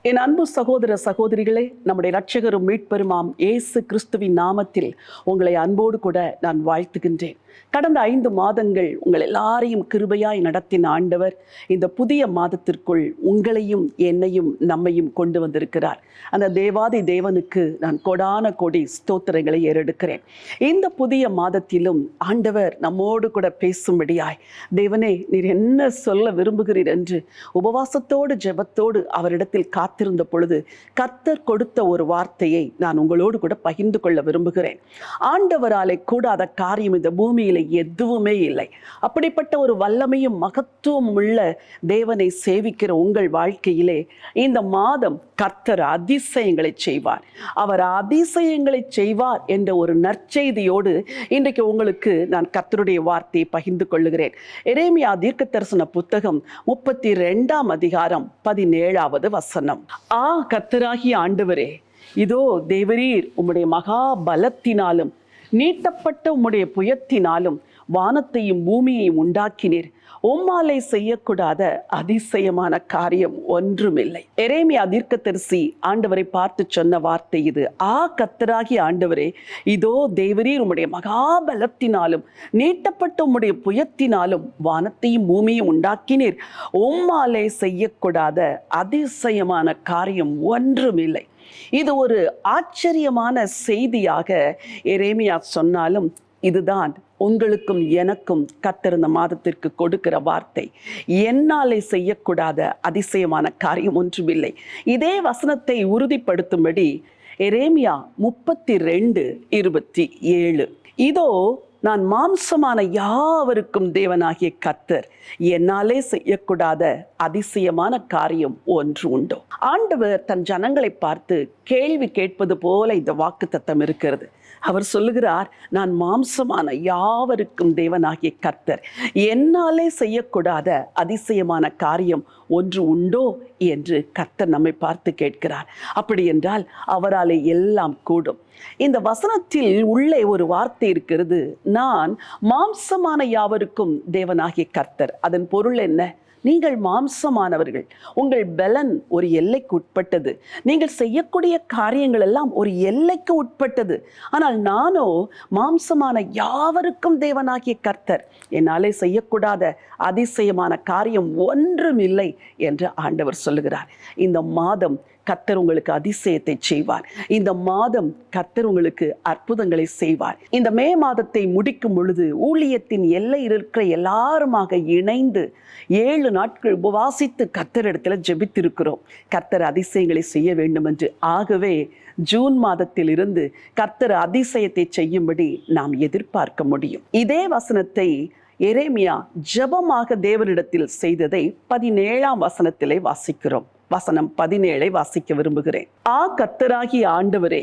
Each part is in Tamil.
என் அன்பு சகோதர சகோதரிகளே, நம்முடைய இரட்சகரும் மீட்பெருமாம் இயேசு கிறிஸ்துவின் நாமத்தில் உங்களை அன்போடு கூட நான் வாழ்த்துகின்றேன். கடந்த 5 மாதங்கள் உங்கள் எல்லாரையும் கிருபையாய் நடத்தின ஆண்டவர் இந்த புதிய மாதத்திற்குள் உங்களையும் என்னையும் நம்மையும் கொண்டு வந்திருக்கிறார். அந்த தேவாதி தேவனுக்கு நான் கொடான கொடி ஸ்தோத்திரங்களை ஏறெடுக்கிறேன். இந்த புதிய மாதத்திலும் ஆண்டவர் நம்மோடு கூட பேசும்படியாய், தேவனே நீர் என்ன சொல்ல விரும்புகிறீர் என்று உபவாசத்தோடு ஜெபத்தோடு அவரிடத்தில் காத்திருந்த பொழுது கர்த்தர் கொடுத்த ஒரு வார்த்தையை நான் உங்களோடு கூட பகிர்ந்து கொள்ள விரும்புகிறேன். ஆண்டவராலே கூடாத காரியம் இந்த பூமியில எதுவுமே இல்லை. அப்படிப்பட்ட ஒரு வல்லமையும் மகத்துவம் உள்ள தேவனை சேவிக்கிற உங்கள் வாழ்க்கையிலே இந்த மாதம் கர்த்தர் அதிசயங்களை செய்வார். அவர் அதிசயங்களை செய்வார் என்ற ஒரு நற்செய்தியோடு இன்றைக்கு உங்களுக்கு நான் கர்த்தருடைய வார்த்தையை பகிர்ந்து கொள்ளுகிறேன். எரேமியா தீர்க்கதரிசன புத்தகம் 32ஆம் அதிகாரம் 17வது வசனம். கர்த்தராகிய ஆண்டவரே, இதோ தேவரீர் உம்முடைய மகா பலத்தினாலும் நீட்டப்பட்ட உம்முடைய புயத்தினாலும் வானத்தையும் பூமியையும் உண்டாக்கினீர். உம்மாலே செய்யக்கூடாத அதிசயமான காரியம் ஒன்றுமில்லை. எரேமியா தீர்க்கதரிசி ஆண்டவரை பார்த்து சொன்ன வார்த்தை இது. கர்த்தராகிய ஆண்டவரே, இதோ தேவரீர் உம்முடைய மகாபலத்தினாலும் நீட்டப்பட்ட உம்முடைய புயத்தினாலும் வானத்தையும் பூமியையும் உண்டாக்கினீர். உம்மாலே செய்யக்கூடாத அதிசயமான காரியம் ஒன்றுமில்லை. இது ஒரு ஆச்சரியமான செய்தியாக எரேமியா சொன்னாலும் இதுதான் உங்களுக்கும் எனக்கும் கர்த்தர் இந்த மாதத்திற்கு கொடுக்கிற வார்த்தை. என்னாலே செய்யக்கூடாத அதிசயமான காரியம் ஒன்றுமில்லை. இதே வசனத்தை உறுதிப்படுத்தும்படி எரேமியா 32:27, இதோ நான் மாம்சமான யாவருக்கும் தேவனாகிய கர்த்தர், என்னாலே செய்யக்கூடாத அதிசயமான காரியம் ஒன்று உண்டோ. ஆண்டவர் தன் ஜனங்களை பார்த்து கேள்வி கேட்பது போல இந்த வாக்குத்தத்தம் இருக்கிறது. அவர் சொல்லுகிறார், நான் மாம்சமான யாவருக்கும் தேவனாகிய கர்த்தர், என்னாலே செய்யக்கூடாத அதிசயமான காரியம் ஒன்று உண்டோ என்று கர்த்தர் நம்மை பார்த்து கேட்கிறார். அப்படி என்றால் அவராலே எல்லாம் கூடும். இந்த வசனத்தில் உள்ளே ஒரு வார்த்தை இருக்கிறது, நான் மாம்சமான யாவருக்கும் தேவனாகிய கர்த்தர். அதன் பொருள் என்ன? நீங்கள் மாம்சமானவர்கள். உங்கள் பலன் ஒரு எல்லைக்கு உட்பட்டது. நீங்கள் செய்யக்கூடிய காரியங்கள் எல்லாம் ஒரு எல்லைக்கு உட்பட்டது. ஆனால் நானோ மாம்சமான யாவருக்கும் தேவனாகிய கர்த்தர், என்னாலே செய்யக்கூடாத அதிசயமான காரியம் ஒன்றுமில்லை என்று ஆண்டவர் சொல்லுகிறார். இந்த மாதம் கர்த்தர் உங்களுக்கு அதிசயத்தை செய்வார். இந்த மாதம் கர்த்தர் உங்களுக்கு அற்புதங்களை செய்வார். இந்த மே மாதத்தை முடிக்கும் பொழுது ஊழியத்தின் எல்லையில் இருக்கிற எல்லாருமாக இணைந்து 7 நாட்கள் உபவாசித்து கர்த்தரிடத்துல ஜெபித்திருக்கிறோம். கர்த்தர் அதிசயங்களை செய்ய வேண்டும் என்று. ஆகவே ஜூன் மாதத்தில் இருந்து கர்த்தர் அதிசயத்தை செய்யும்படி நாம் எதிர்பார்க்க முடியும். இதே வசனத்தை எரேமியா ஜெபமாக தேவனிடத்தில் செய்ததை 17ஆம் வசனத்திலே வாசிக்கிறோம். வசனம் 17 வாசிக்க விரும்புகிறேன். கர்த்தராகிய ஆண்டவரே,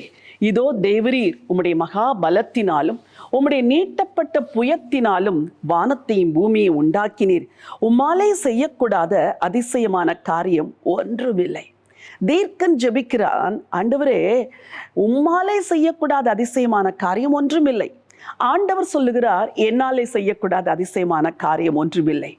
இதோ தேவரீர் உம்முடைய மகா பலத்தினாலும் உம்முடைய நீட்டப்பட்ட புயத்தினாலும் வானத்தையும் பூமியை உண்டாக்கினீர். உம்மாலே செய்யக்கூடாத அதிசயமான காரியம் ஒன்றுமில்லை. தீர்க்கன் ஜெபிக்கிறான், ஆண்டவரே உம்மாலே செய்யக்கூடாத அதிசயமான காரியம் ஒன்றுமில்லை. ஆண்டவர் சொல்லுகிறார், என்னாலே செய்யக்கூடாத அதிசயமான காரியம் ஒன்றுமில்லை.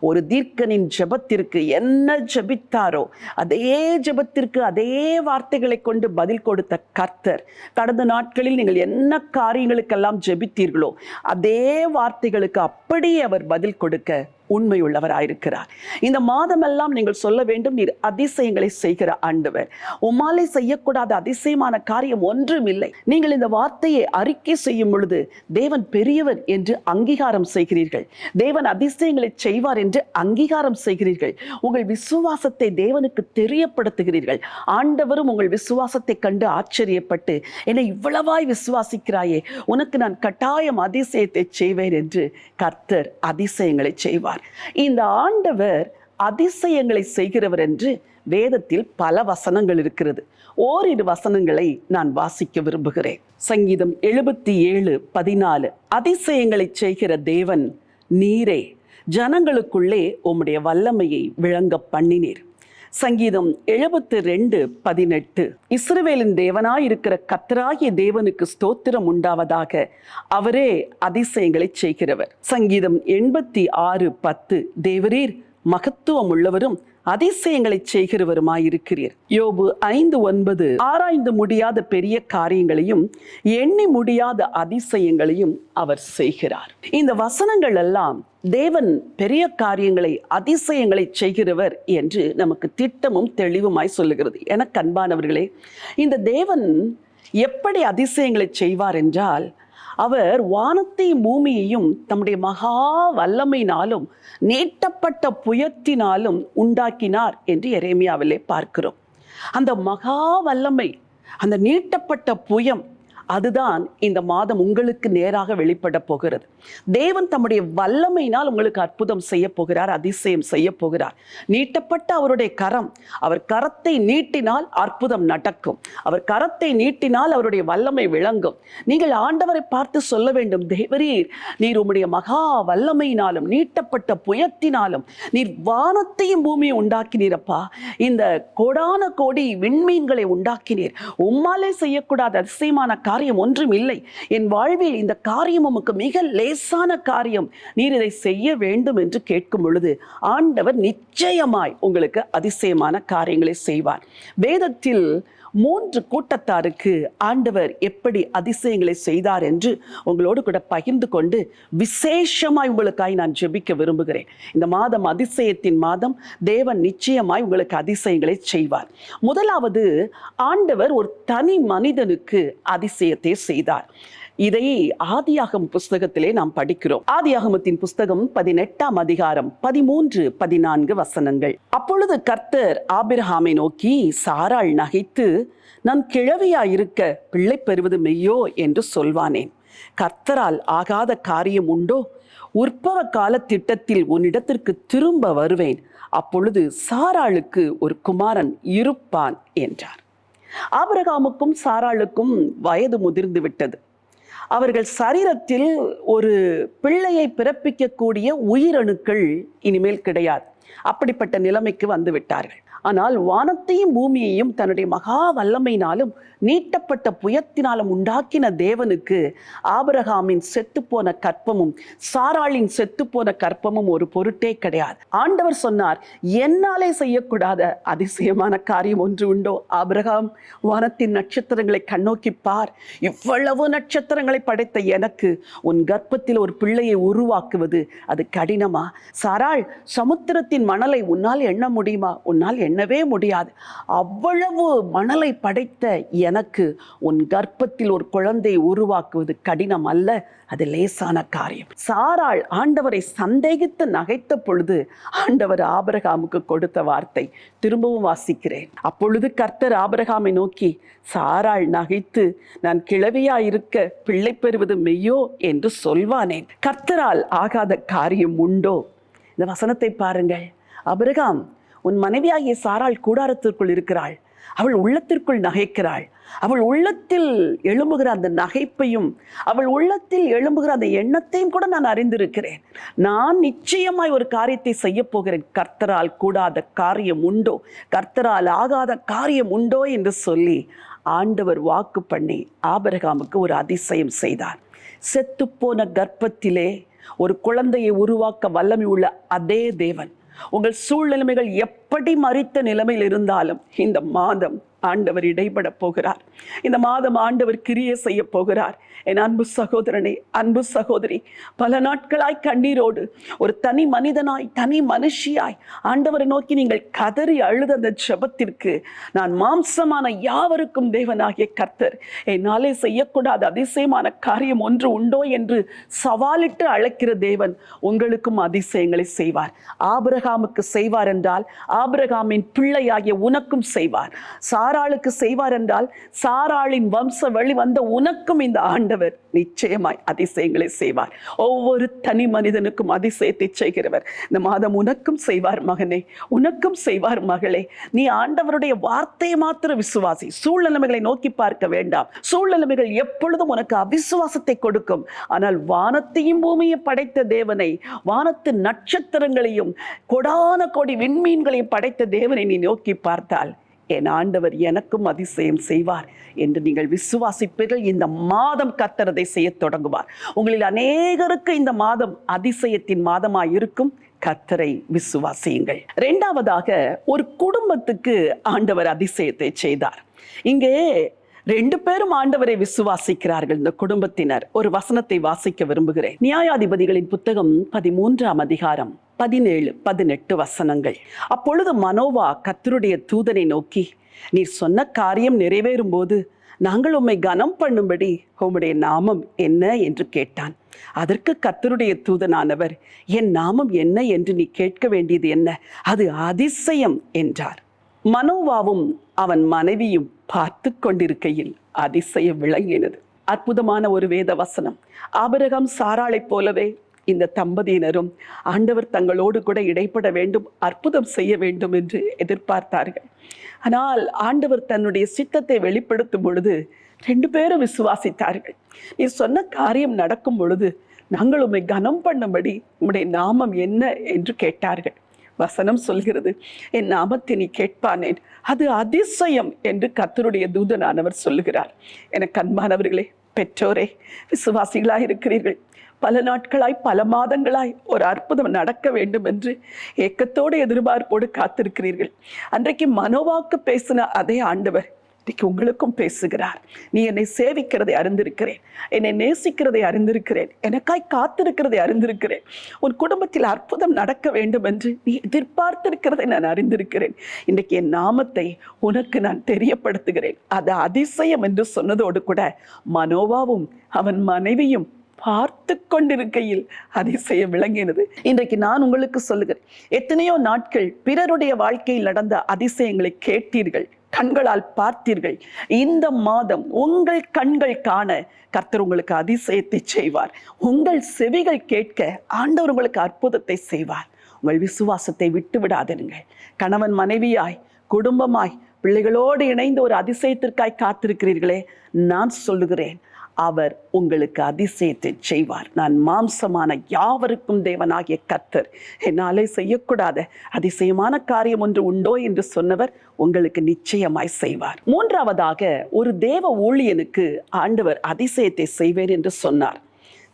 ஒரு தீர்க்கனின் ஜெபத்திற்கு என்ன ஜெபித்தாரோ அதே ஜெபத்திற்கு அதே வார்த்தைகளை கொண்டு பதில் கொடுத்த கர்த்தர், கடந்த நாட்களில் நீங்கள் என்ன காரியங்களுக்கெல்லாம் ஜெபித்தீர்களோ அதே வார்த்தைகளுக்கு அப்படியே அவர் பதில் கொடுக்க உண்மையுள்ளவராயிருக்கிறார். இந்த மாதமெல்லாம் நீங்கள் சொல்ல வேண்டும், நீர் அதிசயங்களை செய்கிற ஆண்டவர், உம்மாலே செய்யக்கூடாத அதிசயமான காரியம் ஒன்றுமில்லை. நீங்கள் இந்த வார்த்தையை அறிக்கை செய்யும் பொழுது தேவன் பெரியவர் என்று அங்கீகாரம் செய்கிறீர்கள். தேவன் அதிசயங்களை செய்வார் என்று அங்கீகாரம் செய்கிறீர்கள். உங்கள் விசுவாசத்தை தேவனுக்கு தெரியப்படுத்துகிறீர்கள். ஆண்டவரும் உங்கள் விசுவாசத்தை கண்டு ஆச்சரியப்பட்டு, என்னை இவ்வளவாய் விசுவாசிக்கிறாயே, உனக்கு நான் கட்டாயம் அதிசயத்தை செய்வேன் என்று கர்த்தர் அதிசயங்களை செய்வார். இந்த ஆண்டவர் அதிசயங்களை செய்கிறவர் என்று வேதத்தில் பல வசனங்கள் இருக்கிறது. ஓரிரு வசனங்களை நான் வாசிக்க விரும்புகிறேன். சங்கீதம் 77:14, அதிசயங்களை செய்கிற தேவன் நீரே, ஜனங்களுக்குள்ளே உம்முடைய வல்லமையை விளங்க பண்ணினீர். சங்கீதம் 72:18, இஸ்ரவேலின் தேவனாயிருக்கிற கர்த்தராகிய தேவனுக்கு ஸ்தோத்திரம் உண்டாவதாக, அவரே அதிசயங்களை செய்கிறவர். சங்கீதம் 86:10, தேவரீர் மகத்துவம் உள்ளவரும் அதிசயங்களை செய்கிறவருமாயிருக்கிறீர். யோபு 5:9 ஆராய்ந்து முடியாத பெரிய காரியங்களையும் எண்ணி முடியாத அதிசயங்களையும் அவர் செய்கிறார். இந்த வசனங்கள் எல்லாம் தேவன் பெரிய காரியங்களை, அதிசயங்களை செய்கிறவர் என்று நமக்கு திட்டமும் தெளிவுமாய் சொல்லுகிறது. எனக்கு அன்பானவர்களே, இந்த தேவன் எப்படி அதிசயங்களை செய்வார் என்றால், அவர் வானத்தையும் பூமியையும் தம்முடைய மகா வல்லமையினாலும் நீட்டப்பட்ட புயத்தினாலும் உண்டாக்கினார் என்று எரேமியாவிலே பார்க்கிறோம். அந்த மகா வல்லமை, அந்த நீட்டப்பட்ட புயம், அதுதான் இந்த மாதம் உங்களுக்கு நேராக வெளிப்பட போகிறது. தேவன் தம்முடைய வல்லமையினால் உங்களுக்கு அற்புதம் செய்ய போகிறார், அதிசயம் செய்ய போகிறார். நீட்டப்பட்ட அவருடைய கரம், அவர் கரத்தை நீட்டினால் அற்புதம் நடக்கும். அவர் கரத்தை நீட்டினால் அவருடைய வல்லமை விளங்கும். நீங்கள் ஆண்டவரை பார்த்து சொல்ல வேண்டும், தேவரீர், நீர் உம்முடைய மகா வல்லமையினாலும் நீட்டப்பட்ட புயத்தினாலும் நீர் வானத்தையும் பூமியை உண்டாக்கினீரப்பா. இந்த கோடான கோடி விண்மீன்களை உண்டாக்கினீர். உம்மாலே செய்யக்கூடாத அதிசயமான காரியம் ஒன்றும் இல்லை. என் வாழ்வில் இந்த காரியம் உமக்கு மிக லேசான காரியம், நீர் இதை செய்ய வேண்டும் என்று கேட்கும் பொழுது ஆண்டவர் நிச்சயமாய் உங்களுக்கு அதிசயமான காரியங்களை செய்வார். வேதத்தில் 3 கூட்டத்தாருக்கு ஆண்டவர் எப்படி அதிசயங்களை செய்தார் என்று உங்களோடு கூட பகிர்ந்து கொண்டு விசேஷமாய் உங்களுக்காய் நான் ஜெபிக்க விரும்புகிறேன். இந்த மாதம் அதிசயத்தின் மாதம். தேவன் நிச்சயமாய் உங்களுக்கு அதிசயங்களை செய்வார். முதலாவது, ஆண்டவர் ஒரு தனி மனிதனுக்கு அதிசயத்தை செய்தார். இதை ஆதியாகம புஸ்தகத்திலே நாம் படிக்கிறோம். ஆதியாகமத்தின் புஸ்தகம் 18ஆம் அதிகாரம் 13-14 வசனங்கள். அப்பொழுது கர்த்தர் ஆபிரகாமை நோக்கி, சாராள் நகைத்து, நான் கிழவியாயிருக்க பிள்ளை பெறுவது மெய்யோ என்று சொல்வானேன். கர்த்தரால் ஆகாத காரியம் உண்டோ? உற்பவ கால திட்டத்தில் உன்னிடத்திற்கு திரும்ப வருவேன். அப்பொழுது சாராளுக்கு ஒரு குமாரன் இருப்பான் என்றார். ஆபிரகாமுக்கும் சாராளுக்கும் வயது முதிர்ந்து விட்டது. அவர்கள் சரீரத்தில் ஒரு பிள்ளையை பிறப்பிக்கக்கூடிய உயிரணுக்கள் இனிமேல் கிடையாது. அப்படிப்பட்ட நிலைமைக்கு வந்து விட்டார்கள். ஆனால் வானத்தையும் பூமியையும் தன்னுடைய மகா வல்லமையினாலும் நீட்டப்பட்ட புயத்தினாலும் உண்டாக்கின தேவனுக்கு ஆபிரகாமின் செத்துப்போன கற்பமும் சாராளின் செத்துப்போன கற்பமும் ஒரு பொருட்டே கிடையாது. ஆண்டவர் சொன்னார், என்னாலே செய்யக்கூடாத அதிசயமான காரியம் ஒன்று உண்டோ? ஆபிரகாம், வானத்தின் நட்சத்திரங்களை கண்ணோக்கி பார். இவ்வளவு நட்சத்திரங்களை படைத்த எனக்கு உன் கர்ப்பத்தில் ஒரு பிள்ளையை உருவாக்குவது அது கடினமா? சாராள், சமுத்திரத்தின் மணலை உன்னால் எண்ண முடியுமா? உன்னால் எண்ணவே முடியாது. அவ்வளவு மணலை படைத்த எனக்கு உன் கர்ப்பத்தில் ஒரு குழந்தை உருவாக்குவது கடினம் அல்ல, அது லேசான காரியம். சாராள் ஆண்டவரை சந்தேகித்து நகைத்த பொழுது ஆண்டவர் ஆபிரகாமுக்கு கொடுத்த வார்த்தை திரும்பவும் வாசிக்கிறேன். அப்பொழுது கர்த்தர் ஆபிரகாமை நோக்கி, சாராள் நகைத்து, நான் கிழவியாயிருக்க பிள்ளை பெறுவது மெய்யோ என்று சொல்வானேன். கர்த்தரால் ஆகாத காரியம் உண்டோ? இந்த வசனத்தை பாருங்கள். ஆபிரகாம், உன் மனைவியாகிய சாராள் கூடாரத்திற்குள் இருக்கிறாள். அவள் உள்ளத்திற்குள் நகைக்கிறாள். அவள் உள்ளத்தில் எழும்புகிற அந்த நகைப்பையும் அவள் உள்ளத்தில் எழும்புகிற அந்த எண்ணத்தையும் கூட நான் அறிந்திருக்கிறேன். நான் நிச்சயமாய் ஒரு காரியத்தை செய்ய போகிறேன். கர்த்தரால் கூடாத காரியம் உண்டோ? கர்த்தரால் ஆகாத காரியம் உண்டோ என்று சொல்லி ஆண்டவர் வாக்கு பண்ணி ஆபிரகாமுக்கு ஒரு அதிசயம் செய்தார். செத்துப்போன கர்ப்பத்திலே ஒரு குழந்தையை உருவாக்க வல்லமை உள்ள அதே தேவன், உங்கள் சூழ்நிலைமைகள் எப்படி மறித்த நிலைமையில் இருந்தாலும் இந்த மாதம் ஆண்டவர் இடைப்பட போகிறார். இந்த மாதம் ஆண்டவர் கிரியை செய்ய போகிறார். என் அன்பு சகோதரனே, அன்பு சகோதரி, பல நாட்களாய் கண்ணீரோடு ஒரு தனி மனிதனாய், தனி மனுஷியாய் ஆண்டவரை நோக்கி நீங்கள் கதறி அழுத அந்த ஜெபத்திற்கு நான் மாம்சமான யாவருக்கும் தேவனாகிய கர்த்தர் என்னாலே செய்யக்கூடாத அதிசயமான காரியம் ஒன்று உண்டோ என்று சவாலிட்டு அழைக்கிற தேவன் உங்களுக்கும் அதிசயங்களை செய்வார். ஆபிரகாமுக்கு செய்வார் என்றால் ஆபிரகாமின் பிள்ளையாகிய உனக்கும் செய்வார். சாராளுக்கு செய்வார் என்றால் சாராளின் வம்ச வழி வந்த உனக்கும் இந்த ஆண்டவர் நிச்சயமாய் அதிசயங்களை செய்வார். ஒவ்வொரு தனி மனிதனுக்கும் அதிசயத்தை செய்கிறவர் இந்த மாதம் உனக்கும் செய்வார். மகனே, உனக்கும் செய்வார். மகளே, நீ ஆண்டவருடைய வார்த்தையை மாத்திர விசுவாசி. சூழ்நிலைமைகளை நோக்கி பார்க்க வேண்டாம். சூழ்நிலைமைகள் எப்பொழுதும் உனக்கு அவிசுவாசத்தை கொடுக்கும். ஆனால் வானத்தையும் பூமியை படைத்த தேவனை, வானத்து நட்சத்திரங்களையும் கொடான கோடி விண்மீன்களையும் படைத்த தேவனை நீ நோக்கி பார்த்தால் என் ஆண்டவர் எனக்கும் அதிசயம் செய்வார் என்று நீங்கள் விசுவாசிப்பீர்கள். இந்த மாதம் கர்த்தர் அதை செய்ய தொடங்குவார். உங்களில் அநேகருக்கு இந்த மாதம் அதிசயத்தின் மாதமாய் இருக்கும். கர்த்தரை விசுவாசியுங்கள். இரண்டாவதாக, ஒரு குடும்பத்துக்கு ஆண்டவர் அதிசயத்தை செய்தார். இங்கே 2 பேரும் ஆண்டவரை விசுவாசிக்கிறார்கள். இந்த குடும்பத்தினர். ஒரு வசனத்தை வாசிக்க விரும்புகிறேன். நியாயாதிபதிகளின் புத்தகம் 13ஆம் அதிகாரம் 17, 18 வசனங்கள். அப்பொழுது மனோவா கர்த்தருடைய தூதனை நோக்கி, நீர் சொன்ன காரியம் நிறைவேறும் போது நாங்கள் உம்மை கனம் பண்ணும்படி உம்முடைய நாமம் என்ன என்று கேட்டான். அதற்கு கர்த்தருடைய தூதனானவர், என் நாமம் என்ன என்று நீ கேட்க வேண்டியது என்ன? அது அதிசயம் என்றார். மனோவாவும் அவன் மனைவியும் பார்த்து கொண்டிருக்கையில் அதிசயம் விளங்கினது. அற்புதமான ஒரு வேத வசனம். ஆபிரகாம் சாராளைப் போலவே இந்த தம்பதியினரும் ஆண்டவர் தங்களோடு கூட இடைப்பட வேண்டும், அற்புதம் செய்ய வேண்டும் என்று எதிர்பார்த்தார்கள். ஆனால் ஆண்டவர் தன்னுடைய சித்தத்தை வெளிப்படுத்தும் பொழுது 2 பேரும் விசுவாசித்தார்கள். நீ சொன்ன காரியம் நடக்கும் பொழுது நாங்கள் உம்மை கனம் பண்ணும்படி உம்முடைய நாமம் என்ன என்று கேட்டார்கள். வசனம் சொல்கிறது, என் நாமத்தை நீ கேட்பானேன், அது அதிசயம் என்று கர்த்தருடைய தூதனானவர் சொல்லுகிறார். எனக்கு அன்பானவர்களே, பெற்றோரே, விசுவாசிகளாய் இருக்கிறீர்கள். பல நாட்களாய், பல மாதங்களாய் ஒரு அற்புதம் நடக்க வேண்டும் என்று ஏக்கத்தோடு எதிர்பார்ப்போடு காத்திருக்கிறீர்கள். அன்றைக்கு மனோவாக்கு பேசின அதே ஆண்டவர் இன்றைக்கு உங்களுக்கும் பேசுகிறார். நீ என்னை சேவிக்கிறதை அறிந்திருக்கிறேன், என்னை நேசிக்கிறதை அறிந்திருக்கிறேன், எனக்காய் காத்திருக்கிறதை அறிந்திருக்கிறேன், உன் குடும்பத்தில் அற்புதம் நடக்க வேண்டும் என்று நீ எதிர்பார்த்திருக்கிறதை நான் அறிந்திருக்கிறேன். இன்றைக்கு என் நாமத்தை உனக்கு நான் தெரியப்படுத்துகிறேன். அது அதிசயம் என்று சொன்னதோடு கூட மனோவாவும் அவன் மனைவியும் பார்த்து கொண்டிருக்கையில் அதிசயம் விளங்கினது. இன்றைக்கு நான் உங்களுக்கு சொல்லுகிறேன், எத்தனையோ நாட்கள் பிறருடைய வாழ்க்கையில் நடந்த அதிசயங்களை கேட்டீர்கள், கண்களால் பார்த்தீர்கள். இந்த மாதம் உங்கள் கண்கள் காண கர்த்தர் உங்களுக்கு அதிசயத்தை செய்வார். உங்கள் செவிகள் கேட்க ஆண்டவர் உங்களுக்கு அற்புதத்தை செய்வார். உங்கள் விசுவாசத்தை விட்டு விடாதீர்கள். கணவன் மனைவியாய், குடும்பமாய், பிள்ளைகளோடு இணைந்து ஒரு அதிசயத்திற்காய் காத்திருக்கிறீர்களே, நான் சொல்லுகிறேன், அவர் உங்களுக்கு அதிசயத்தை செய்வார். நான் மாம்சமான யாவருக்கும் தேவனாகிய கர்த்தர், என்னாலே செய்யக்கூடாத அதிசயமான காரியம் ஒன்று உண்டோ என்று சொன்னவர் உங்களுக்கு நிச்சயமாய் செய்வார். மூன்றாவதாக, ஒரு தேவ ஊழியனுக்கு ஆண்டவர் அதிசயத்தை செய்வேன் என்று சொன்னார்.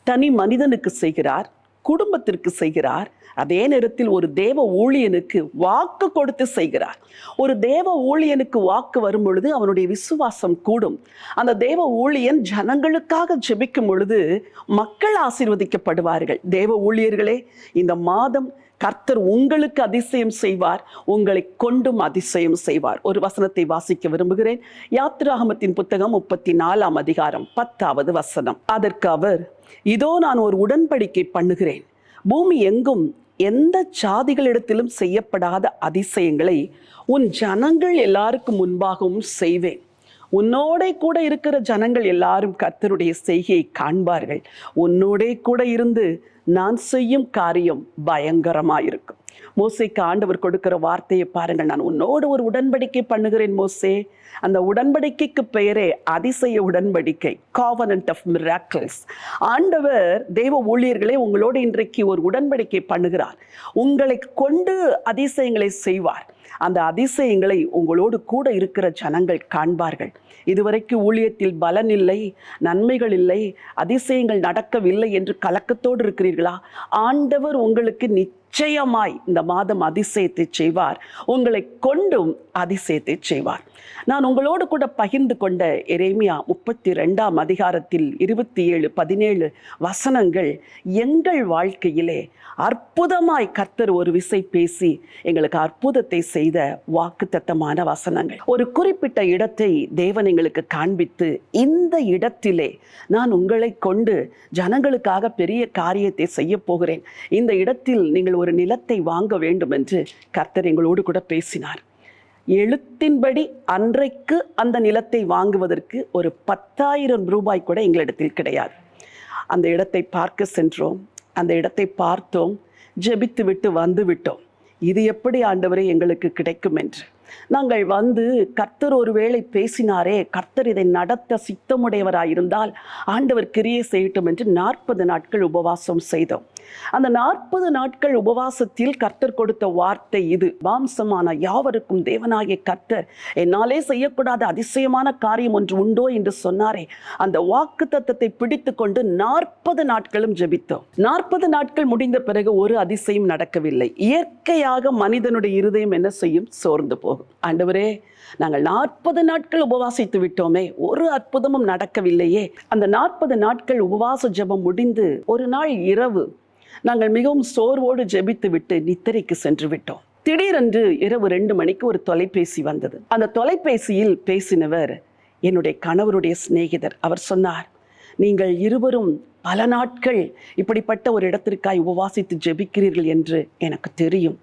தனி மனிதனுக்கு செய்கிறார், குடும்பத்திற்கு செய்கிறார். அதே நேரத்தில் ஒரு தேவ ஊழியனுக்கு வாக்கு கொடுத்து செய்கிறார். ஒரு தேவ ஊழியனுக்கு வாக்கு வரும் பொழுது அவனுடைய விசுவாசம் கூடும். அந்த தேவ ஊழியன் ஜனங்களுக்காக ஜெபிக்கும் பொழுது மக்கள் ஆசீர்வதிக்கப்படுவார்கள். தேவ ஊழியர்களே, இந்த மாதம் கர்த்தர் உங்களுக்கு அதிசயம் செய்வார், உங்களை கொண்டும் அதிசயம் செய்வார். ஒரு வசனத்தை வாசிக்க விரும்புகிறேன். யாத்திராகமத்தின் புத்தகம் 34ஆம் அதிகாரம் 10வது வசனம். அதற்கு அவர், இதோ நான் ஒரு உடன்படிக்கை பண்ணுகிறேன், பூமி எங்கும் எந்த ஜாதிகளிடத்திலும் செய்யப்படாத அதிசயங்களை உன் ஜனங்கள் எல்லாருக்கும் முன்பாகவும் செய்வேன். உன்னோடே கூட இருக்கிற ஜனங்கள் எல்லாரும் கர்த்தருடைய செய்கையை காண்பார்கள். உன்னோடே கூட இருந்து நான் செய்யும் காரியம் பயங்கரமாயிருக்கும். மோசேக்கு ஆண்டவர் கொடுக்கிற வார்த்தையை பாருங்கள். நான் உன்னோடு ஒரு உடன்படிக்கை பண்ணுகிறேன் மோசே. அந்த உடன்படிக்கைக்கு பெயரே அதிசய உடன்படிக்கை, காவனன்ட் ஆஃப் மிராக்கிள்ஸ். ஆண்டவர் தேவ ஊழியர்களே, உங்களோடு இன்றைக்கு ஒரு உடன்படிக்கை பண்ணுகிறார். உங்களை கொண்டு அதிசயங்களை செய்வார். அந்த அதிசயங்களை உங்களோடு கூட இருக்கிற ஜனங்கள் காண்பார்கள். இதுவரைக்கும் ஊழியத்தில் பலன் இல்லை, நன்மைகள் இல்லை, அதிசயங்கள் நடக்கவில்லை என்று கலக்கத்தோடு இருக்கிறீர்களா? ஆண்டவர் உங்களுக்கு நிச்சயமாய் இந்த மாதம் அதிசயத்தை செய்வார். உங்களை கொண்டும் அதிசயத்தை செய்வார். நான் உங்களோடு கூட பகிர்ந்து கொண்ட எரேமியா 32ஆம் அதிகாரத்தில் 27, 17 வசனங்கள் எங்கள் வாழ்க்கையிலே அற்புதமாய் கர்த்தர் ஒரு விசை பேசி எங்களுக்கு அற்புதத்தை செய்த வாக்குத்தத்தமான வசனங்கள். ஒரு குறிப்பிட்ட இடத்தை தேவன் எங்களுக்கு காண்பித்து, இந்த இடத்திலே நான் உங்களை கொண்டு ஜனங்களுக்காக பெரிய காரியத்தை செய்ய போகிறேன், இந்த இடத்தில் நீங்கள் ஒரு நிலத்தை வாங்க வேண்டும் என்று கர்த்தர் எங்களோடு கூட பேசினார். எழுத்தின்படி அன்றைக்கு அந்த நிலத்தை வாங்குவதற்கு ஒரு 10,000 ரூபாய் கூட எங்களிடத்தில் கிடையாது. அந்த இடத்தை பார்க்க சென்றோம், அந்த இடத்தை பார்த்தோம், ஜெபித்து விட்டு வந்து விட்டோம். இது எப்படி ஆண்டவரே எங்களுக்கு கிடைக்கும் என்று நாங்கள் வந்து கர்த்தர் ஒருவேளை பேசினாரே, கர்த்தர் இதை நடத்த சித்தமுடையவராயிருந்தால் ஆண்டவர் கிரியை செய்யட்டும் என்று 40 நாட்கள் உபவாசம் செய்தோம். அந்த 40 நாட்கள் உபவாசத்தில் கர்த்தர் கொடுத்த வார்த்தை இது: மாம்சமான யாவருக்கும் தேவனாகிய கர்த்தர் என்னாலே செய்யக்கூடாத அதிசயமான காரியம் ஒன்று உண்டோ என்று சொன்னாரே, அந்த வாக்கு தத்தத்தை பிடித்து கொண்டு 40 நாட்களும் ஜெபித்தோம். 40 நாட்கள் முடிந்த பிறகு ஒரு அதிசயம் நடக்கவில்லை. இயற்கையாக மனிதனுடைய இருதயம் என்ன செய்யும்? சோர்ந்து போகும். ஆண்டவரே, நாங்கள் 40 நாட்கள் உபவாசித்து விட்டோமே, ஒரு அற்புதமும் நடக்கவில்லையே. அந்த 40 நாட்கள் உபவாச ஜெபம் முடிந்து ஒரு நாள் இரவு நாங்கள் மிகவும் சோர்வோடு ஜெபித்து விட்டு நித்திரைக்கு சென்று விட்டோம். திடீரென்று இரவு 2 மணிக்கு ஒரு தொலைபேசி வந்தது. அந்த தொலைபேசியில் பேசினவர் என்னுடைய கணவருடைய சிநேகிதர். அவர் சொன்னார், நீங்கள் இருவரும் பல நாட்கள் இப்படிப்பட்ட ஒரு இடத்திற்காய் உபவாசித்து ஜெபிக்கிறீர்கள் என்று எனக்கு தெரியும்.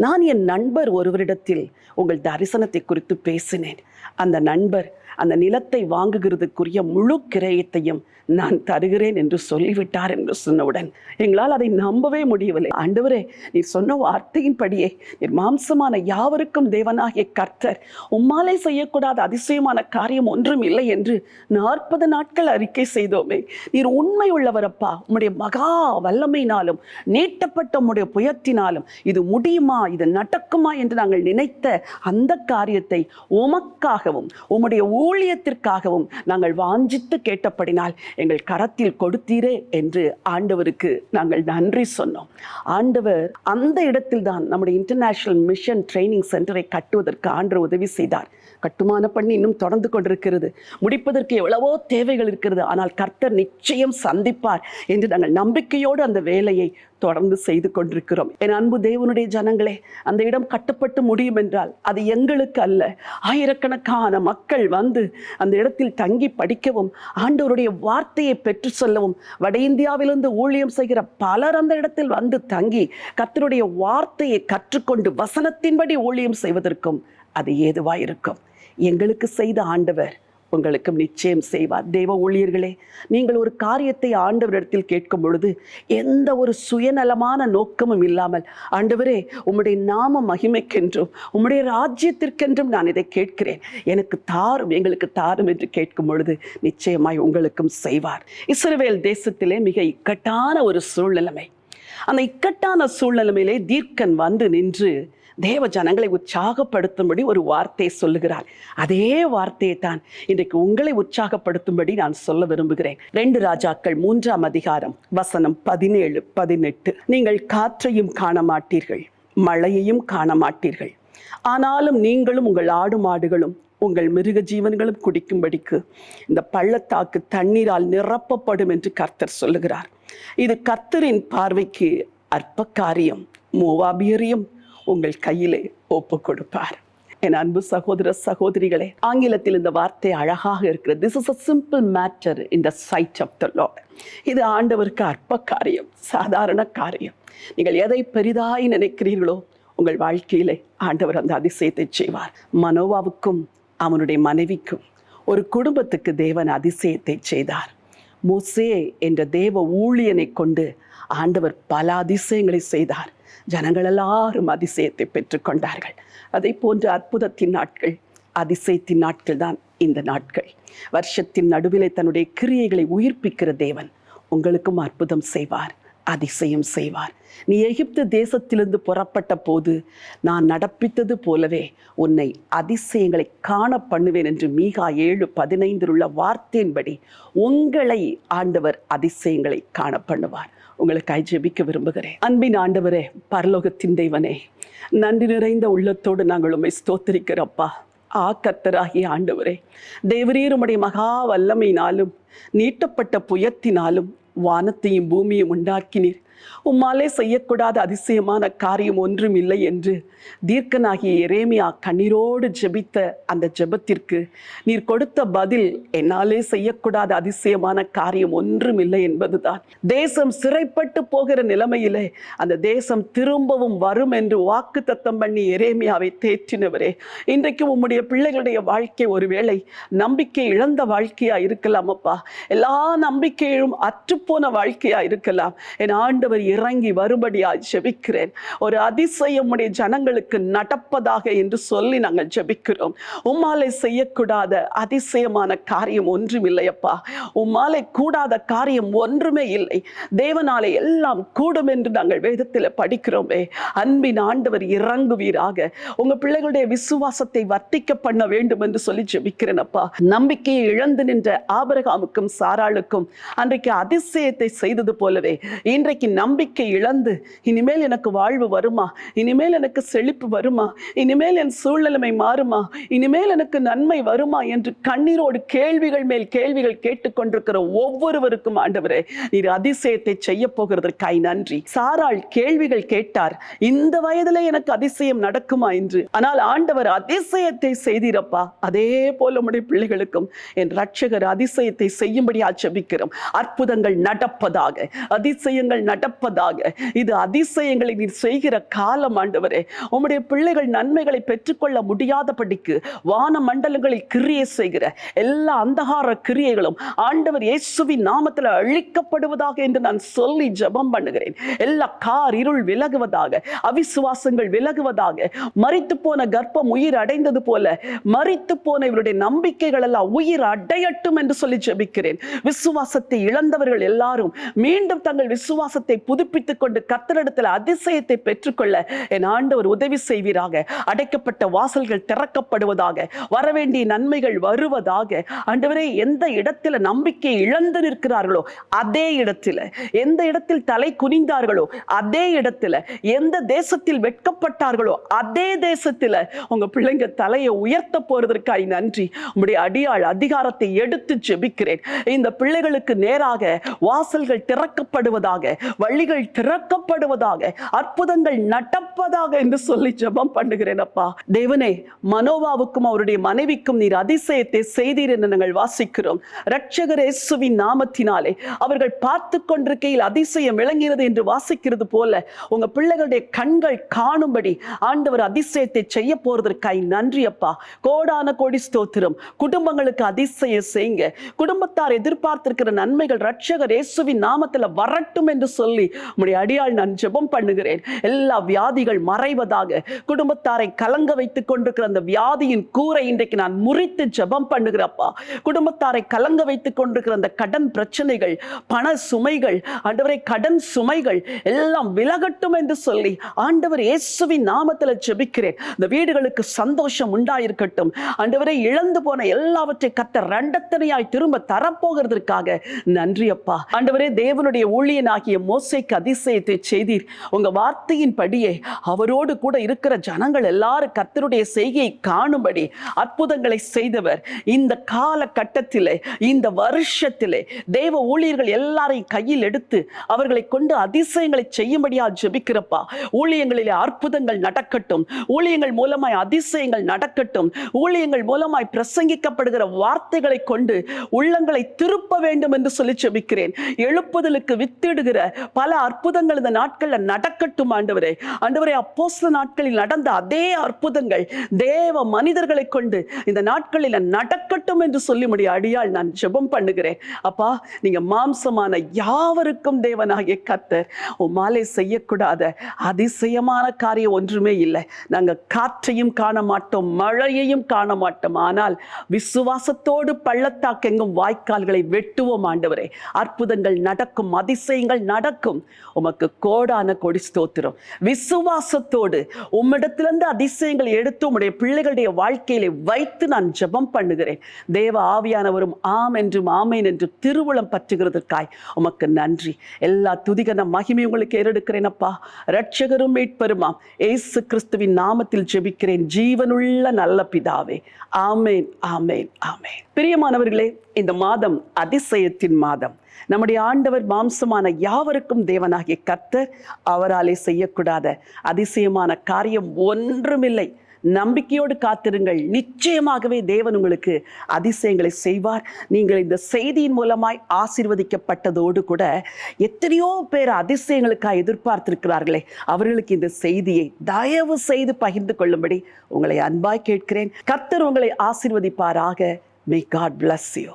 நான் என் நண்பர் ஒருவரிடத்தில் உங்கள் தரிசனத்தை குறித்து பேசினேன். அந்த நண்பர் அந்த நிலத்தை வாங்குகிறதுக்குரிய முழு கிரயத்தையும் நான் தருகிறேன் என்று சொல்லிவிட்டார் என்று சொன்னவுடன் எங்களால் அதை நம்பவே முடியவில்லை. ஆண்டவரே, நீர் சொன்ன வார்த்தையின்படியே நீர் மாம்சமான யாவருக்கும் தேவனாகிய கர்த்தர் உம்மாலே செய்யக்கூடாத அதிசயமான காரியம் ஒன்றும் இல்லை என்று 40 நாட்கள் அறிக்கை செய்தோமே. நீர் உண்மை உள்ளவரப்பா. உம்முடைய மகா வல்லமையினாலும் நீட்டப்பட்ட உம்முடைய புயத்தினாலும் இது முடியுமா, இது நடக்குமா என்று நாங்கள் நினைத்த அந்த காரியத்தை உமக்காகவும் உம்முடைய ஊழியத்திற்காகவும் நாங்கள் வாஞ்சித்து கேட்டபடினால் எங்கள் கரத்தில் கொடுத்தீரே என்று ஆண்டவருக்கு நாங்கள் நன்றி சொன்னோம். ஆண்டவர் அந்த இடத்தில் தான் நம்முடைய இன்டர்நேஷனல் மிஷன் ட்ரைனிங் சென்டரை கட்டுவதற்கு ஆண்டவர் உதவி செய்தார். கட்டுமான பண்ணி இன்னும் தொடர்ந்து கொண்டிருக்கிறது. முடிப்பதற்கு எவ்வளவோ தேவைகள் இருக்கிறது. ஆனால் கர்த்தர் நிச்சயம் சந்திப்பார் என்று நாங்கள் நம்பிக்கையோடு அந்த வேலையை தொடர்ந்து செய்து கொண்டிருக்கிறோம். என் அன்பு தேவனுடைய ஜனங்களே, அந்த இடம் கட்டப்பட்டு முடியும் என்றால் அது எங்களுக்கு அல்ல, ஆயிரக்கணக்கான மக்கள் வந்து அந்த இடத்தில் தங்கி படிக்கவும் ஆண்டவருடைய வார்த்தையை பெற்று சொல்லவும், வட இந்தியாவிலிருந்து ஊழியம் செய்கிற பலர் அந்த இடத்தில் வந்து தங்கி கர்த்தருடைய வார்த்தையை கற்றுக்கொண்டு வசனத்தின்படி ஊழியம் செய்வதற்கும் அது ஏதுவாயிருக்கும். எங்களுக்கு செய்த ஆண்டவர் உங்களுக்கும் நிச்சயம் செய்வார். தேவ ஊழியர்களே, நீங்கள் ஒரு காரியத்தை ஆண்டவரிடத்தில் கேட்கும் பொழுது எந்த ஒரு சுயநலமான நோக்கமும் இல்லாமல், ஆண்டவரே உம்முடைய நாம மகிமைக்கென்றும் உம்முடைய ராஜ்யத்திற்கென்றும் நான் இதை கேட்கிறேன், எனக்கு தாரும், எங்களுக்கு தாரும் என்று கேட்கும் பொழுது நிச்சயமாய் உங்களுக்கும் செய்வார். இஸ்ரவேல் தேசத்திலே மிக இக்கட்டான ஒரு சூழ்நிலைமை. அந்த இக்கட்டான சூழ்நிலைமையிலே தீர்க்கன் வந்து நின்று தேவ ஜனங்களை உற்சாகப்படுத்தும்படி ஒரு வார்த்தையை சொல்லுகிறார். அதே வார்த்தையை தான் இன்றைக்கு உங்களை உற்சாகப்படுத்தும்படி நான் சொல்ல விரும்புகிறேன். 2 ராஜாக்கள் 3ஆம் அதிகாரம் வசனம் 17, 18. நீங்கள் காற்றையும் காண மாட்டீர்கள், மழையையும் காண மாட்டீர்கள், ஆனாலும் நீங்களும் உங்கள் ஆடு மாடுகளும் உங்கள் மிருக ஜீவன்களும் குடிக்கும்படிக்கு இந்த பள்ளத்தாக்கு தண்ணீரால் நிரப்பப்படும் என்று கர்த்தர் சொல்லுகிறார். இது கர்த்தரின் பார்வைக்கு அற்ப காரியம். மோவாபியரையும் உங்கள் கையிலே ஒப்பு கொடுப்பார். என் அன்பு சகோதர சகோதரிகளே, ஆங்கிலத்தில் இந்த வார்த்தை அழகாக இருக்கிறது. This is a simple matter in the sight of the Lord. இது ஆண்டவருக்கு அற்ப காரியம், சாதாரண காரியம். நீங்கள் எதை பெரிதாய் நினைக்கிறீர்களோ உங்கள் வாழ்க்கையிலே ஆண்டவர் அந்த அதிசயத்தை செய்வார். மனோவாவுக்கும் அவனுடைய மனைவிக்கும், ஒரு குடும்பத்துக்கு தேவன் அதிசயத்தை செய்தார். மோசே என்ற தேவ ஊழியனை கொண்டு ஆண்டவர் பல அதிசயங்களை செய்தார். ஜனங்கள் எல்லாரும் அதிசயத்தை பெற்றுக்கொண்டார்கள். அதை போன்ற அற்புதத்தின் நாட்கள், அதிசயத்தின் நாட்கள் தான் இந்த நாட்கள். வருஷத்தின் நடுவிலே தன்னுடைய கிரியைகளை உயிர்ப்பிக்கிற தேவன் உங்களுக்கும் அற்புதம் செய்வார், அதிசயம் செய்வார். நீ எகிப்து தேசத்திலிருந்து புறப்பட்ட போது நான் நடப்பித்தது போலவே உன்னை அதிசயங்களை காண பண்ணுவேன் என்று மீகா 7:15 உள்ள வார்த்தையின்படி உங்களை ஆண்டவர் அதிசயங்களை காண பண்ணுவார். உங்களுக்காய் ஜெபிக்க விரும்புகிறேன். அன்பின் ஆண்டவரே, பரலோகத்தின் தெய்வனே, நன்றி நிறைந்த உள்ளத்தோடு நாங்கள் உம்மை ஸ்தோத்திரிக்கிறப்பா. கர்த்தராகிய ஆண்டவரே, தேவரீர் உம்முடைய மகா வல்லமையினாலும் நீட்டப்பட்ட புயத்தினாலும் வானத்தையும் பூமியும் உண்டாக்கினீர். உம்மாலே செய்யக்கூடாத அதிசயமான காரியம் ஒன்றும் இல்லை என்று தீர்க்கனாகிய எரேமியா கண்ணீரோடு ஜெபித்த அந்த ஜெபத்திற்கு நீர் கொடுத்த பதில், என்னாலே செய்யக்கூடாத அதிசயமான காரியம் ஒன்றும் இல்லை என்பதுதான். தேசம் சிறைப்பட்டு போகிற நிலைமையிலே அந்த தேசம் திரும்பவும் வரும் என்று வாக்கு தத்தம் பண்ணி எரேமியாவை தேற்றினவரே, இன்றைக்கு உம்முடைய பிள்ளைகளுடைய வாழ்க்கை ஒருவேளை நம்பிக்கை இழந்த வாழ்க்கையா இருக்கலாம் அப்பா. எல்லா நம்பிக்கையும் அற்றுப்போன வாழ்க்கையா இருக்கலாம். என் ஆண்டவர் ஆண்டவர் இறங்கி வரும்படியாய் ஜெபிக்கிறேன். ஒரு அதிசயம் உடைய ஜனங்களுக்கு நடப்பதாக என்று சொல்லி நாங்கள் ஜெபிக்கிறோம். உம்மாலே செய்யக்கூடாத அதிசயமான காரியம் ஒன்றும் இல்லையப்பா. உம்மாலே கூடாத காரியம் ஒன்றுமே இல்லை. தேவனாலே எல்லாம் கூடும் என்று நாங்கள் வேதத்தில் படிக்கிறோமே. அன்பின் ஆண்டவர் இறங்குவீராக. உங்க பிள்ளைகளுடைய விசுவாசத்தை வர்த்திக்க பண்ண வேண்டும் என்று சொல்லி ஜெபிக்கிறேன் அப்பா. நம்பிக்கையை இழந்து நின்ற ஆபிரகாமுக்கும் சாராளுக்கும் அன்றைக்கு அதிசயத்தை செய்தது போலவே இன்றைக்கு நம்பிக்கை இழந்து இனிமேல் எனக்கு வாழ்வு வருமா, இனிமேல் எனக்கு செழிப்பு வருமா, இனிமேல் என் சூழ்நிலைமை மாறுமா, இனிமேல் எனக்கு நன்மை வருமா என்று கண்ணீரோடு கேள்விகள் மேல் கேள்விகள் கேட்டுக்கொண்டிருக்கிற ஒவ்வொருவருக்கும் ஆண்டவரே நீர் அதிசயத்தை செய்ய போகிறதற்காய் நன்றி. சாராள் கேள்விகள் கேட்டார், இந்த வயதிலே எனக்கு அதிசயம் நடக்குமா என்று. ஆனால் ஆண்டவர் அதிசயத்தை செய்தீரப்பா. அதே போல உம்முடைய பிள்ளைகளுக்கும் என் ரட்சகர் அதிசயத்தை செய்யும்படி ஜெபிக்கிறோம். அற்புதங்கள் நடப்பதாக, அதிசயங்கள் நடப்பதாக. இது அதிசயங்களை நீர் செய்கிற காலம் ஆண்டவரே. உம்முடைய பிள்ளைகள் நன்மைகளை பெற்றுக்கொள்ள முடியாதபடிக்கு வான மண்டலங்களில் கிரியை செய்கிற எல்லா அந்தகார கிரியைகளும் ஆண்டவர் இயேசுவின் நாமத்தில் அழிக்கப்படுவதாக என்று நான் சொல்லி ஜெபம் பண்ணுகிறேன். எல்லா இருள் விலகுவதாக, அவிசுவாசங்கள் விலகுவதாக. மரித்து போன கர்ப்பம் உயிர் அடைந்தது போல மரித்து போன இவருடைய நம்பிக்கைகள் எல்லாம் உயிர் அடையட்டும் என்று சொல்லி ஜெபிக்கிறேன். விசுவாசத்தை இழந்தவர்கள் எல்லாரும் மீண்டும் தங்கள் விசுவாசத்தை புதுப்பித்துக் கொண்டு கர்த்தரிடத்தில் அதிசயத்தை பெற்றுக்கொள்ள என் ஆண்டவர் உதவி செய்வீராக. அடைக்கப்பட்ட வாசல்கள் திறக்கப்படுவதாக, வரவேண்டிய நன்மைகள் வருவதாக. ஆண்டவரே, எந்த இடத்துல நம்பிக்கை இழந்து நிற்கிறார்களோ அதே இடத்துல, எந்த இடத்தில் தலை குனிந்தார்களோ அதே இடத்துல, எந்த தேசத்தில் வெட்கப்பட்டார்களோ அதே தேசத்துல உங்க பிள்ளைங்க தலையை உயர்த்த போறதற்காய் நன்றி. உம்முடைய அடியாள் அதிகாரத்தை எடுத்து ஜெபிக்கிறேன். இந்த பிள்ளைகளுக்கு நேராக வாசல்கள் திறக்கப்படுவதாக, வழிகள் திறக்கப்படுவதாக, அற்புதங்கள் நடப்பதாக என்று சொல்லி ஜெபம் பண்ணுகிறேன் அப்பா. தேவனே, மனோவாவுக்கும் அவருடைய மனைவிக்கும் நீர் அதிசயத்தை செய்தீர் என்று நாங்கள் வாசிக்கிறோம். இரட்சகர் இயேசுவின் நாமத்தினாலே அவர்கள் பார்த்து கொண்டிருக்கையில் அதிசயம் விளங்குகிறது என்று வாசிக்கிறது போல உங்க பிள்ளைகளுடைய கண்கள் காணும்படி ஆண்டவர் அதிசயத்தை செய்ய போறதற்காய் நன்றி அப்பா. கோடான கோடி ஸ்தோத்திரம். குடும்பங்களுக்கு அதிசயம் செய்யுங்க. குடும்பத்தார் எதிர்பார்த்திருக்கிற நன்மைகள் இரட்சகர் இயேசுவின் நாமத்தில் வரட்டும் என்று சொல்லி உம்முடைய அடியாள் நான் ஜெபம் பண்ணுகிறேன். எல்லா வியாதிகள் மறைவதாக. குடும்பத்தாரை கலங்க வைத்துக் கொண்டிருக்கிற அந்த வியாதியின் கூரை இன்றைக்கு நான் முறித்து ஜெபம் பண்ணுகிறப்பா. குடும்பத்தாரை கலங்க வைத்துக் கொண்டிருக்கிற அந்த கடன் பிரச்சனைகள், பண சுமைகள், ஆண்டவரே கடன் சுமைகள் எல்லாம் விலகட்டும் என்று சொல்லி ஆண்டவர் இயேசுவின் நாமத்தில் ஜெபிக்கிறேன். இந்த வீடுகளுக்கு சந்தோஷம் உண்டாயிருக்கட்டும். ஆண்டவரே, இழந்து போன எல்லாவற்றை கர்த்தர் இரண்டத்தனையாய் திரும்ப தரப்போகிறதற்காக நன்றி அப்பா. ஆண்டவரே, தேவனுடைய ஊழியனாகிய மோசேக்கு அதிசயத்தை செய்தீர். உங்க வார்த்தையின் படியே அவரோடு கூட இருக்கிற ஜனங்கள் எல்லாரும் கர்த்தருடைய செய்கையை காணும்படி அற்புதங்களை செய்தவர். இந்த காலகட்டத்திலே, இந்த வருஷத்திலே தேவ ஊழியர்கள் எல்லாரையும் கையில் எடுத்து அவர்களை கொண்டு அதிசயங்களை செய்யும்படியா ஜெபிக்கிறப்பா. ஊழியங்களிலே அற்புதங்கள் நடக்கட்டும். ஊழியங்கள் மூலமாய் அதிசயங்கள் நடக்கட்டும். ஊழியங்கள் மூலமாய் பிரசங்கிக்கப்படுகிற வார்த்தைகளை கொண்டு உள்ளங்களை திருப்ப வேண்டும் என்று சொல்லி ஜெபிக்கிறேன். எழுப்புதலுக்கு வித்திடுகிற பல அற்புதங்கள் இந்த நாட்களில் நடக்கட்டும் ஆண்டவரே. ஆண்டவரே, அப்போஸ்தல நாட்களில் நடந்த அதே அற்புதங்கள் தேவ மனிதர்களை கொண்டு இந்த நாட்களில் நடக்கட்டும் என்று சொல்லி முடிய அடியால் நான் ஜெபம் பண்ணுகிறேன் அப்பா. நீங்க மாம்சமான யாவருக்கும் தேவனாகிய கர்த்தர். உம்மாலே செய்யக்கூடாத அதிசயமான காரியம் ஒன்றுமே இல்லை. நாங்க காற்றையும் காண மாட்டோம், மழையையும் காண மாட்டோம். ஆனால் விசுவாசத்தோடு பள்ளத்தாக்கெங்கும் வாய்க்கால்களை வெட்டுவோம் ஆண்டவரே. அற்புதங்கள் நடக்கும், அதிசயங்கள் நடக்கும். உமக்கு கோடான கோடி ஸ்தோத்திரம். விசுவாசத்தோடு உம்மிடத்திலிருந்து அதிசயங்களை எடுத்து உம்முடைய பிள்ளைகளுடைய வாழ்க்கையிலே வைத்து நான் ஜெபம் பண்ணுகிறேன். தேவ ஆவியானவரும் ஆம் என்றும் ஆமேன் என்று திருவுளம் பற்றுகிறதற்காய் உமக்கு நன்றி. எல்லா துதிகன மகிமை உங்களுக்கு ஏறெடுக்கிறேன் அப்பா. இரட்சகரும் மீட்பெருமாம் இயேசு கிறிஸ்துவின் நாமத்தில் ஜெபிக்கிறேன் ஜீவனுள்ள நல்ல பிதாவே. ஆமேன், ஆமேன், ஆமேன். பிரியமானவர்களே, இந்த மாதம் அதிசயத்தின் மாதம். நம்முடைய ஆண்டவர் மாம்சமான யாவருக்கும் தேவனாகிய கர்த்தர். அவராலே செய்யக்கூடாத அதிசயமான காரியம் ஒன்றுமில்லை. நம்பிக்கையோடு காத்திருங்கள். நிச்சயமாகவே தேவன் உங்களுக்கு அதிசயங்களை செய்வார். நீங்கள் இந்த செய்தியின் மூலமாய் ஆசீர்வதிக்கப்பட்டதோடு கூட எத்தனையோ பேர் அதிசயங்களுக்காக எதிர்பார்த்திருக்கிறார்களே, அவர்களுக்கு இந்த செய்தியை தயவு செய்து பகிர்ந்து கொள்ளும்படி உங்களை அன்பாய் கேட்கிறேன். கர்த்தர் உங்களை ஆசீர்வதிப்பாராக. May God bless you.